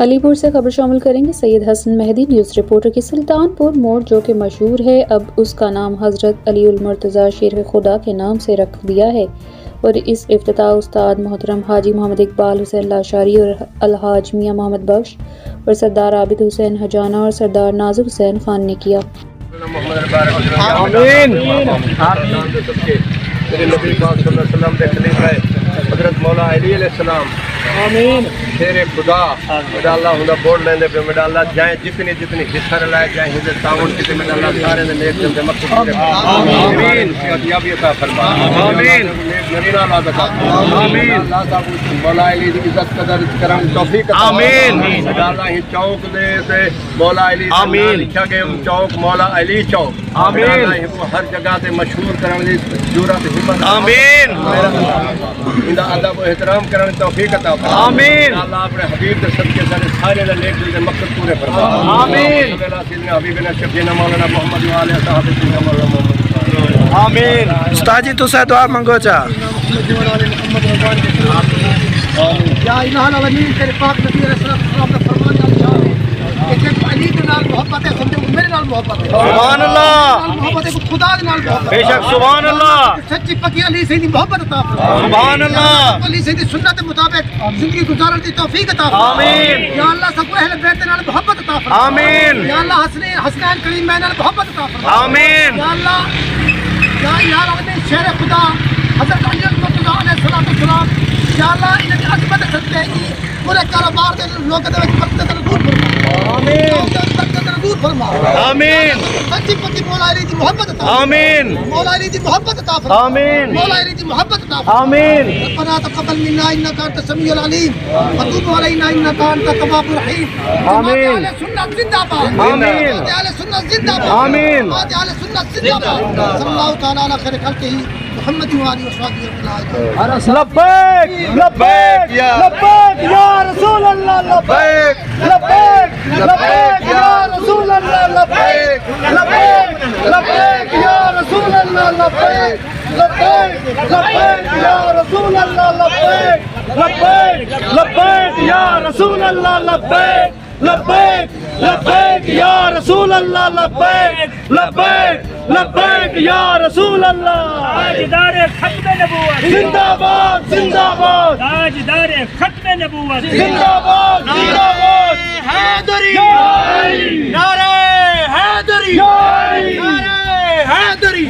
علی پور سے خبر شامل کریں گے سید حسن مہدی نیوز رپورٹر کی سلطان پور موڑ جو کہ مشہور ہے، اب اس کا نام حضرت علی المرتضیٰ شیر خدا کے نام سے رکھ دیا ہے، اور اس افتتاح استاد محترم حاجی محمد اقبال حسین لاشاری اور الحاج میاں محمد بخش اور سردار عابد حسین حجانہ اور سردار نازر حسین خان نے کیا۔ حضرت مولا علی علیہ السلام آمین شیر خدا میرا اللہ ہوندا بوڑ لیندے پہ میرا اللہ جائیں جتنی حصہ لائے جائیں ہندے تعاون کیتے میرا اللہ سارے دے نیک دل دے مقصود آمین صحتیابی عطا فرما آمین نیک نرینا اللہ عطا آمین اللہ تعالی مولا علی دی عزت قدر کرم توفیق عطا آمین میرا اللہ ہی چوک دے تے مولا علی آمین لکھا گئے چوک مولا علی چوک آمین ہر جگہ تے مشہور کرن دی جرأت ہمت آمین اندا ادب و احترام کرنے توفیق عطا فرما آمین اللہ اپنے حبیب کے صدقے سے سارے نیک دل کے مقصد پورے فرما آمین سیدنا حبیبنا شفیعنا مولانا محمد و آلہ صحابہ سیدنا مولانا محمد آمین استاد جی تو سے دعا منگو چا یا الہ العالمین تیرے پاک نبی علیہ السلام کا فرمان ہے کہ علی کے نال محبت ہے سمجھو میرے نال محبت ہے سبحان اللہ محبت ہے خدا کے نال محبت بے شک سبحان اللہ سچی پکی علی سے محبت عطا فرما سبحان اللہ علی سے سنت کے مطابق زندگی گزارنے کی توفیق عطا فرما آمین یا اللہ سب کو اہل بیت نال محبت عطا فرما آمین یا اللہ حسنین کریم نال محبت عطا فرما آمین یا اللہ یا العالمین شیر خدا حضرت علی المرتضیٰ علیہ السلام یا اللہ ان کی عظمت صدقے پورے کاروبار دے لوگ دے وچ برکت دور فرما آمین دور فرما آمین سچی پکی مولا علی دی محبت عطا آمین مولا علی دی محبت عطا فرما آمین مولا علی دی محبت عطا فرما آمین ربنا تقبل منا انك انت السميع العليم وتب علينا انك انت التواب الرحيم آمین سنت زندہ باد آمین اہل سنت زندہ باد آمین اہل سنت زندہ باد صلی اللہ تعالی علی خیر خلقہ محمد و آلہ وصحبہ اجمعین لبیک لبیک لبیک یا رسول اللہ لبیک لبیک لبیک یا رسول اللہ لبیک لبیک لبیک یا رسول اللہ لبیک لبیک لبیک یا رسول اللہ لبیک لبیک لبیک یا رسول اللہ لبیک لبیک لبیک یا رسول اللہ لبیک لبیک لبیک یا رسول اللہ تاجدار ختم نبوت زندہ باد زندہ باد تاجدار ختم نبوت زندہ باد زندہ باد حیدری نعرہ حیدری نعرہ حیدری